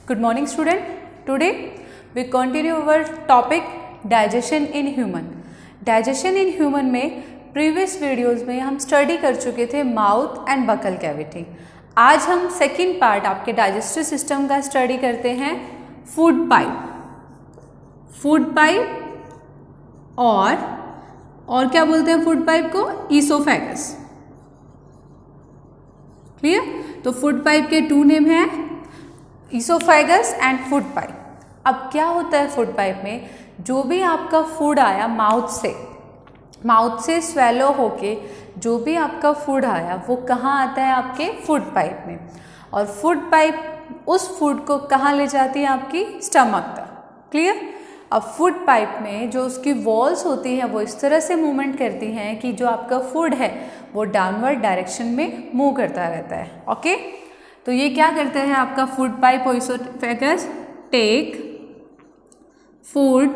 Good morning student. Today we continue our topic digestion in human. Digestion in human में previous videos में हम study कर चुके थे माउथ एंड बकल कैविटी. आज हम सेकेंड पार्ट आपके डाइजेस्टिव सिस्टम का स्टडी करते हैं फूड पाइप और क्या बोलते हैं फूड पाइप को? ईसोफेगस. क्लियर? तो फूड पाइप के टू नेम हैं ईसोफेगस एंड फूड पाइप. अब क्या होता है फूड पाइप में? जो भी आपका फूड आया माउथ से स्वेलो होके जो भी आपका फूड आया वो कहाँ आता है? आपके फूड पाइप में. और फूड पाइप उस फूड को कहाँ ले जाती है? आपकी स्टमक तक. क्लियर? अब फूड पाइप में जो उसकी वॉल्स होती हैं वो इस तरह से मूवमेंट करती हैं कि जो आपका फूड है वो डाउनवर्ड डायरेक्शन में मूव करता रहता है. ओके, तो ये क्या करते हैं आपका फूड पाइप और oesophagus? Take food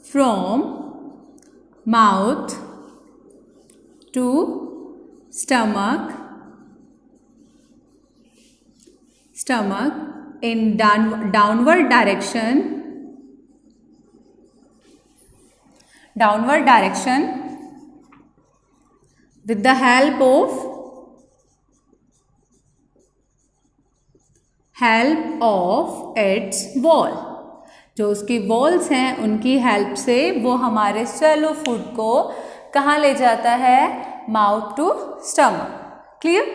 from mouth to stomach in downward direction with the help of its wall. जो उसकी वॉल्स हैं उनकी हेल्प से वो हमारे स्वेलो फूड को कहाँ ले जाता है? Mouth to stomach. क्लियर?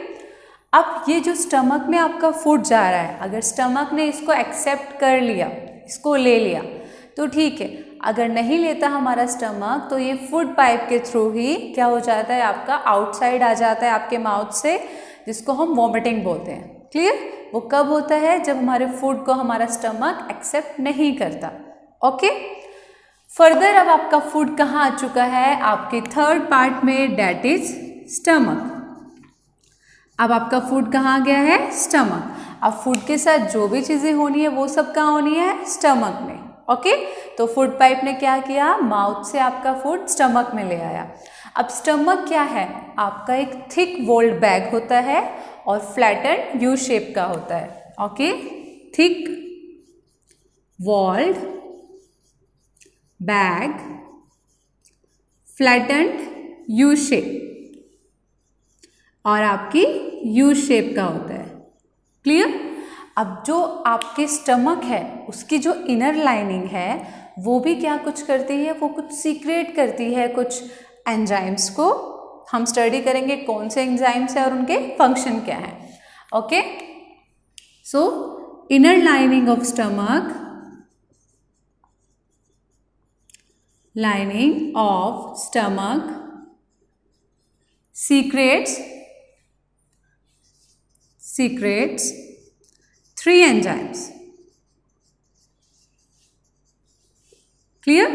अब ये जो स्टमक में आपका फूड जा रहा है, अगर स्टमक ने इसको एक्सेप्ट कर लिया, इसको ले लिया तो ठीक है. अगर नहीं लेता हमारा स्टमक तो ये फूड पाइप के थ्रू ही क्या हो जाता है? आपका आउटसाइड आ जाता है आपके माउथ से, जिसको हम वॉमिटिंग बोलते हैं. क्लियर? वो कब होता है? जब हमारे फूड को हमारा स्टमक एक्सेप्ट नहीं करता. ओके, फर्दर अब आपका फूड कहाँ आ चुका है? आपके थर्ड पार्ट में, डेट इज स्टमक. अब आपका फूड कहाँ गया है? स्टमक. अब फूड के साथ जो भी चीज़ें होनी है वो सब कहाँ होनी है? स्टमक में. ओके, तो फूड पाइप ने क्या किया? माउथ से आपका फूड स्टमक में ले आया. अब स्टमक क्या है? आपका एक थिक वॉल्ड बैग होता है और फ्लैटेंड यू शेप का होता है. Okay, thick walled bag, flattened U shape और आपकी यू शेप का होता है. क्लियर? अब जो आपके स्टमक है उसकी जो इनर लाइनिंग है वो भी क्या कुछ करती है? वो कुछ सीक्रेट करती है कुछ एंजाइम्स को. हम स्टडी करेंगे कौन से एंजाइम्स है और उनके फंक्शन क्या है. Okay, so inner lining of stomach, secretes three enzymes. Clear?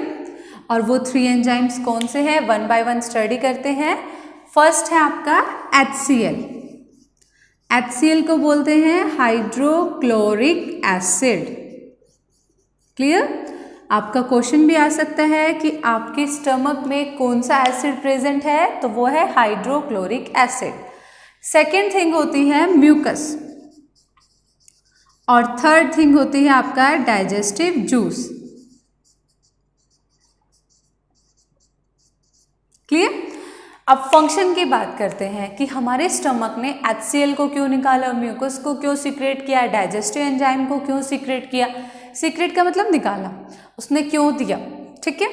और वो 3 एंजाइम्स कौन से हैं? वन बाय वन स्टडी करते हैं. फर्स्ट है आपका HCl. HCl को बोलते हैं हाइड्रोक्लोरिक एसिड. क्लियर? आपका क्वेश्चन भी आ सकता है कि आपके स्टमक में कौन सा एसिड प्रेजेंट है, तो वो है हाइड्रोक्लोरिक एसिड. सेकेंड थिंग होती है म्यूकस और थर्ड थिंग होती है आपका डाइजेस्टिव जूस. क्लियर? अब फंक्शन की बात करते हैं कि हमारे स्टमक ने HCl को क्यों निकाला, म्यूकस को क्यों सीक्रेट किया, डाइजेस्टिव एंजाइम को क्यों सीक्रेट किया. सीक्रेट का मतलब निकाला. उसने क्यों दिया? ठीक है,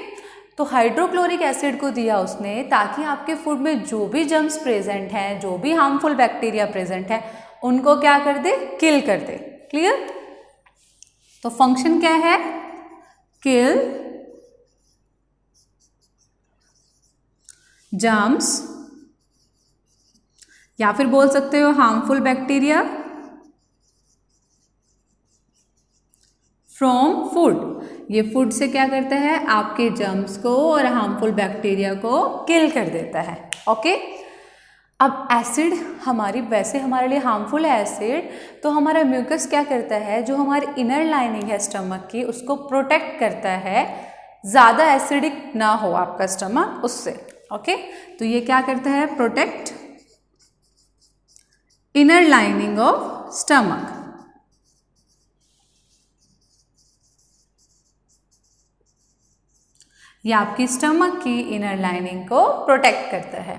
तो हाइड्रोक्लोरिक एसिड को दिया उसने ताकि आपके फूड में जो भी जर्म्स प्रेजेंट हैं, जो भी हार्मफुल बैक्टीरिया प्रेजेंट है, उनको क्या कर दे? किल कर दे. क्लियर? तो फंक्शन क्या है? किल जर्म्स, या फिर बोल सकते हो हार्मफुल बैक्टीरिया फ्रॉम फूड. ये फूड से क्या करता है? आपके जर्म्स को और हार्मफुल बैक्टीरिया को किल कर देता है. ओके, अब एसिड वैसे हमारे लिए हार्मफुल है एसिड, तो हमारा म्यूकस क्या करता है? जो हमारी इनर लाइनिंग है स्टमक की उसको प्रोटेक्ट करता है, ज़्यादा एसिडिक ना हो आपका स्टमक उससे. ओके, तो ये क्या करता है? Protect inner lining of stomach. ये आपकी स्टमक की इनर लाइनिंग को प्रोटेक्ट करता है।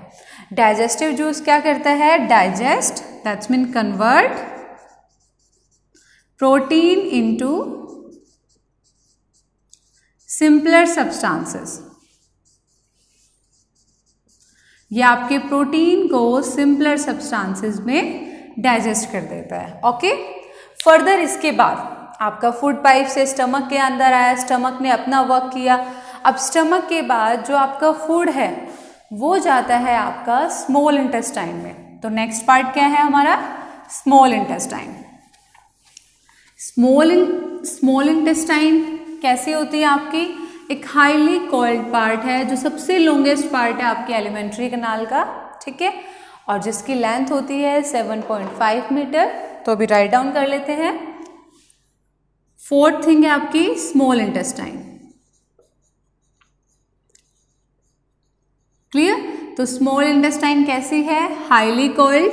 डाइजेस्टिव जूस क्या करता है? Digest, that's mean convert protein into simpler substances. ये आपके प्रोटीन को सिंपलर सब्सटेंसेस में डाइजेस्ट कर देता है। ओके, फर्दर इसके बाद आपका फूड पाइप से स्टमक के अंदर आया, स्टमक ने अपना वर्क किया। अब स्टमक के बाद जो आपका फूड है वो जाता है आपका स्मॉल इंटेस्टाइन में। तो नेक्स्ट पार्ट क्या है हमारा? Small intestine. स्मॉल इंटेस्टाइन कैसी होती है आपकी? एक हाईली कॉइल्ड पार्ट है जो सबसे लॉन्गेस्ट पार्ट है आपके एलिमेंट्री कैनाल का, ठीक है, और जिसकी लेंथ होती है 7.5 मीटर। तो अभी राइट डाउन कर लेते हैं। फोर्थ थिंग है आपकी स्मॉल इंटेस्टाइन। क्लियर? तो स्मॉल इंटेस्टाइन कैसी है? Highly coiled,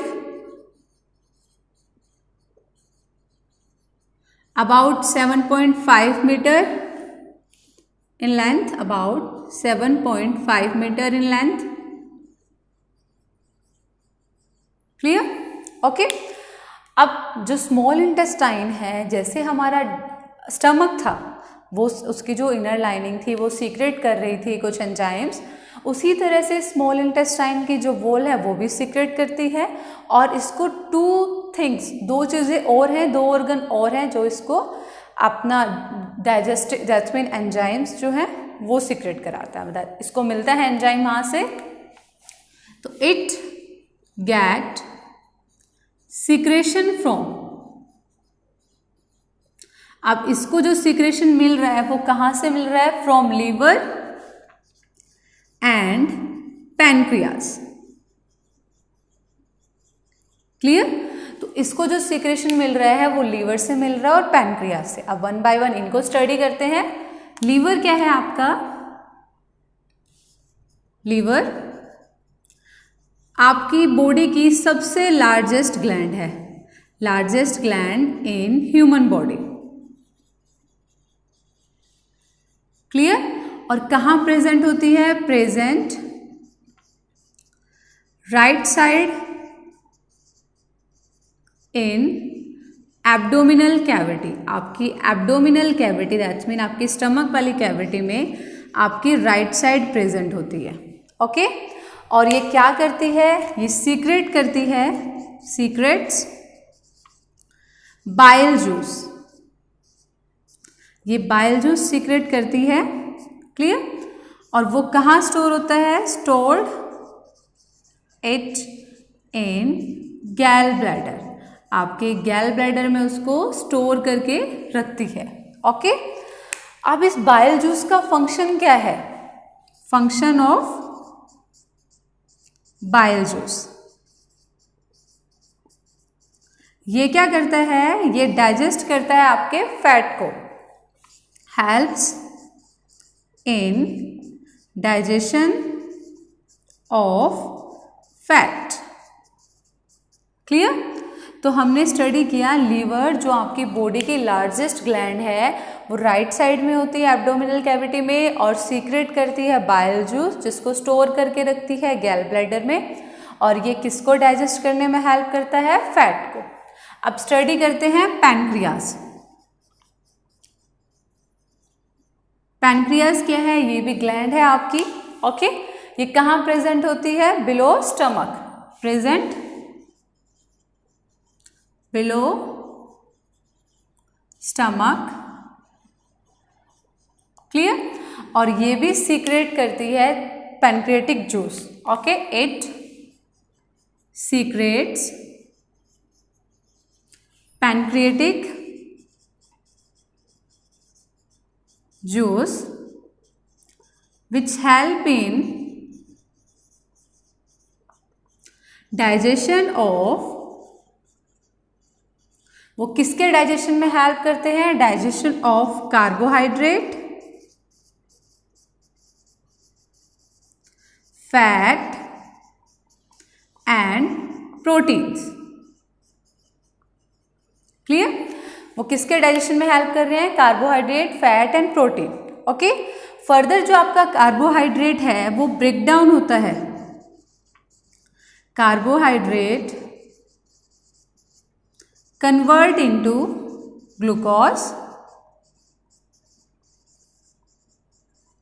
about 7.5 metre in length, about 7.5 meter in length. Clear? Okay. अब जो स्मॉल इंटेस्टाइन है, जैसे हमारा स्टमक था, वो उसकी जो इनर लाइनिंग थी वो सीक्रेट कर रही थी कुछ एंजाइम्स, उसी तरह से स्मॉल इंटेस्टाइन की जो वॉल है वो भी सीक्रेट करती है। और इसको दो चीज़ें और हैं, दो ऑर्गन और हैं जो इसको अपना डाइजेस्टिव, दैट्स मीन एंजाइम्स जो है वो सीक्रेट कराता है। इसको मिलता है एंजाइम वहाँ से, तो इट गेट सीक्रेशन फ्रॉम। अब इसको जो सीक्रेशन मिल रहा है वो कहाँ से मिल रहा है? From liver and pancreas. Clear? तो इसको जो सीक्रेशन मिल रहा है वो लीवर से मिल रहा है और पैनक्रियाज से। अब वन बाय वन इनको स्टडी करते हैं। लीवर क्या है आपका? लीवर आपकी बॉडी की सबसे लार्जेस्ट ग्लैंड है, largest gland in human body. Clear? और कहाँ प्रेजेंट होती है? प्रेजेंट राइट साइड इन एब्डोमिनल कैविटी। आपकी एब्डोमिनल कैविटी, दैट्स मीन आपकी स्टमक वाली कैविटी में आपकी राइट साइड प्रेजेंट होती है। ओके, और ये क्या करती है? ये सीक्रेट करती है, सीक्रेट्स बाइल जूस। ये बाइल जूस सीक्रेट करती है। क्लियर? और वो कहाँ स्टोर होता है? स्टोर्ड इट इन गैल ब्लैडर। आपके गैल ब्लैडर में उसको स्टोर करके रखती है। ओके, अब इस बाइल जूस का फंक्शन क्या है? फंक्शन ऑफ बाइल जूस, ये क्या करता है? ये डाइजेस्ट करता है आपके फैट को, helps in digestion of fat. Clear? तो हमने स्टडी किया लीवर जो आपकी बॉडी की लार्जेस्ट ग्लैंड है वो राइट साइड में होती है एब्डोमिनल कैविटी में और सीक्रेट करती है बाइल जूस जिसको स्टोर करके रखती है गैल ब्लैडर में, और ये किसको डाइजेस्ट करने में हेल्प करता है? फैट को। अब स्टडी करते हैं पैनक्रियाज। पैनक्रियाज क्या है? ये भी ग्लैंड है आपकी। ओके, ये कहाँ प्रेजेंट होती है? Below stomach, present below stomach. Clear? और ये भी सीक्रेट करती है pancreatic juice. Okay, it secrets pancreatic juice which help in digestion of, वो किसके डाइजेशन में हेल्प करते हैं? Digestion of carbohydrate, fat and proteins. Clear? वो किसके डाइजेशन में हेल्प कर रहे हैं? Carbohydrate, fat and protein. Okay, further जो आपका कार्बोहाइड्रेट है वो ब्रेक डाउन होता है, carbohydrate convert into glucose.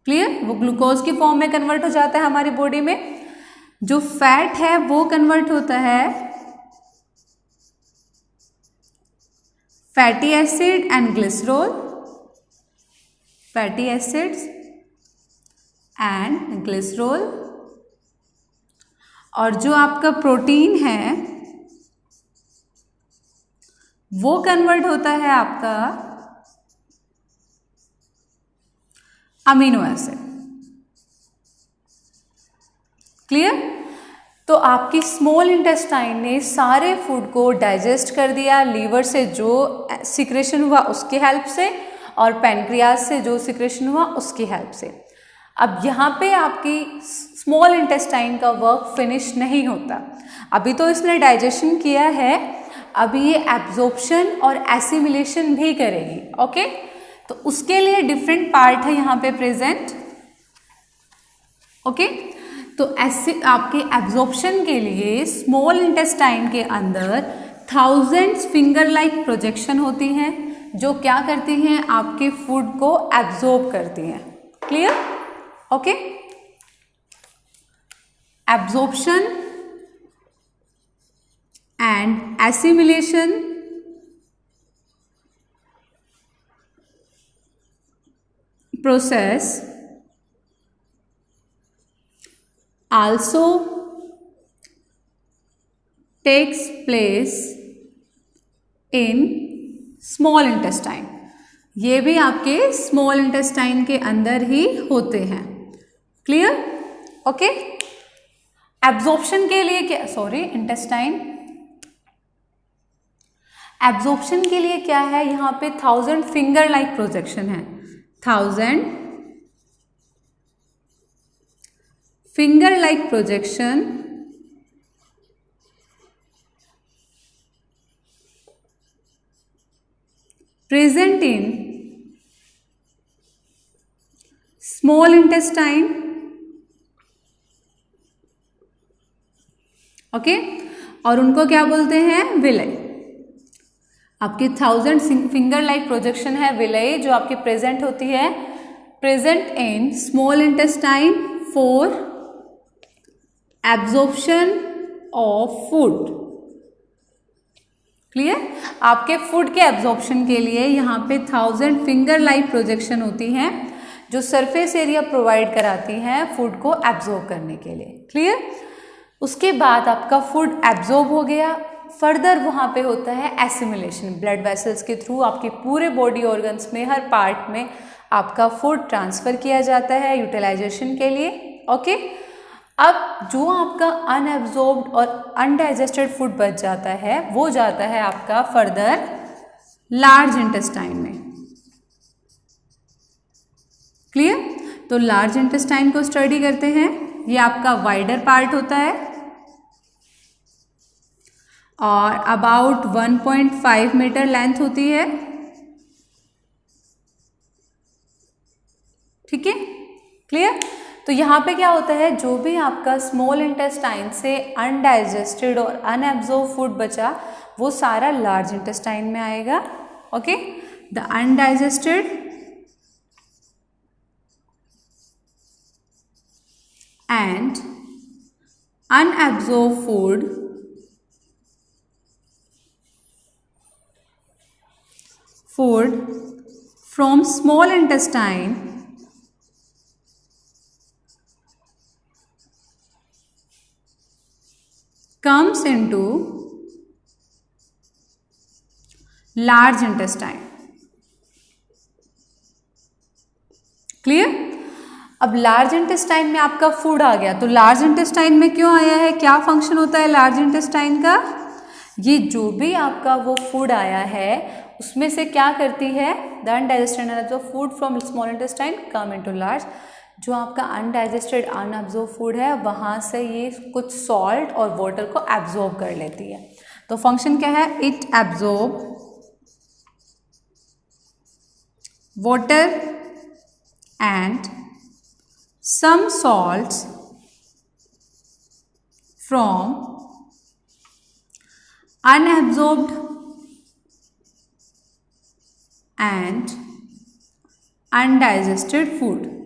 Clear? वो ग्लूकोज की फॉर्म में कन्वर्ट हो जाता है हमारी बॉडी में। जो फैट है वो कन्वर्ट होता है fatty acid and glycerol, fatty acids and glycerol. और जो आपका प्रोटीन है वो कन्वर्ट होता है आपका अमीनो एसिड। क्लियर? तो आपकी स्मॉल इंटेस्टाइन ने सारे फूड को डाइजेस्ट कर दिया, लीवर से जो सिक्रेशन हुआ उसकी हेल्प से और पैनक्रियाज से जो सिक्रेशन हुआ उसकी हेल्प से। अब यहाँ पे आपकी स्मॉल इंटेस्टाइन का वर्क फिनिश नहीं होता, अभी तो इसने डाइजेशन किया है, अभी ये एब्जॉर्प्शन और एसिमिलेशन भी करेगी। ओके, तो उसके लिए डिफरेंट पार्ट है यहाँ पे प्रेजेंट। ओके, तो ऐसे आपके एब्जॉर्प्शन के लिए स्मॉल इंटेस्टाइन के अंदर थाउजेंड्स फिंगर लाइक प्रोजेक्शन होती हैं जो क्या करती हैं, आपके फूड को एब्जॉर्ब करती हैं। Clear? Okay, absorption and assimilation process also takes place in small intestine। ये भी आपके स्मॉल इंटेस्टाइन के अंदर ही होते हैं। क्लियर? ओके, एब्जॉर्प्शन के लिए क्या, इंटेस्टाइन एब्जॉर्प्शन के लिए क्या है, यहाँ पे 1000 फिंगर लाइक प्रोजेक्शन है, 1000 finger like projection present in small intestine. Okay, और उनको क्या बोलते हैं, विलाई। आपकी 1000 फिंगर लाइक प्रोजेक्शन है विलाई, जो आपकी प्रेजेंट होती है, present in small intestine for absorption of food. Clear? आपके फूड के एब्जॉर्प्शन के लिए यहाँ पे 1000 फिंगर लाइक प्रोजेक्शन होती हैं जो सरफेस एरिया प्रोवाइड कराती हैं फूड को एब्जॉर्ब करने के लिए। क्लियर? उसके बाद आपका फूड एब्जॉर्ब हो गया, फर्दर वहाँ पे होता है एसिमिलेशन, ब्लड वेसल्स के थ्रू आपके पूरे बॉडी ऑर्गन्स में हर पार्ट में आपका फूड ट्रांसफ़र किया जाता है यूटिलाइजेशन के लिए। ओके, अब जो आपका अनएब्जॉर्ब्ड और अनडाइजेस्टेड फूड बच जाता है वो जाता है आपका फर्दर लार्ज इंटेस्टाइन में। क्लियर? तो लार्ज इंटेस्टाइन को स्टडी करते हैं, ये आपका वाइडर पार्ट होता है और अबाउट 1.5 मीटर लेंथ होती है। ठीक है? क्लियर? तो यहाँ पे क्या होता है, जो भी आपका स्मॉल इंटेस्टाइन से अनडाइजेस्टेड और अनएब्जॉर्ब फूड बचा वो सारा लार्ज इंटेस्टाइन में आएगा। Okay, the undigested and unabsorbed food from small intestine comes into large intestine। Clear? अब लार्ज इंटेस्टाइन में आपका फूड आ गया, तो लार्ज इंटेस्टाइन में क्यों आया है, क्या फंक्शन होता है लार्ज इंटेस्टाइन का, ये जो भी आपका वो फूड आया है उसमें से क्या करती है, the undigested unabsorbed food from small intestine come into large. जो आपका अनडाइजेस्टेड अनएब्जॉर्ब फूड है वहाँ से ये कुछ सॉल्ट और वाटर को एब्जॉर्ब कर लेती है। तो फंक्शन क्या है, it absorb water and some salts from unabsorbed and undigested food.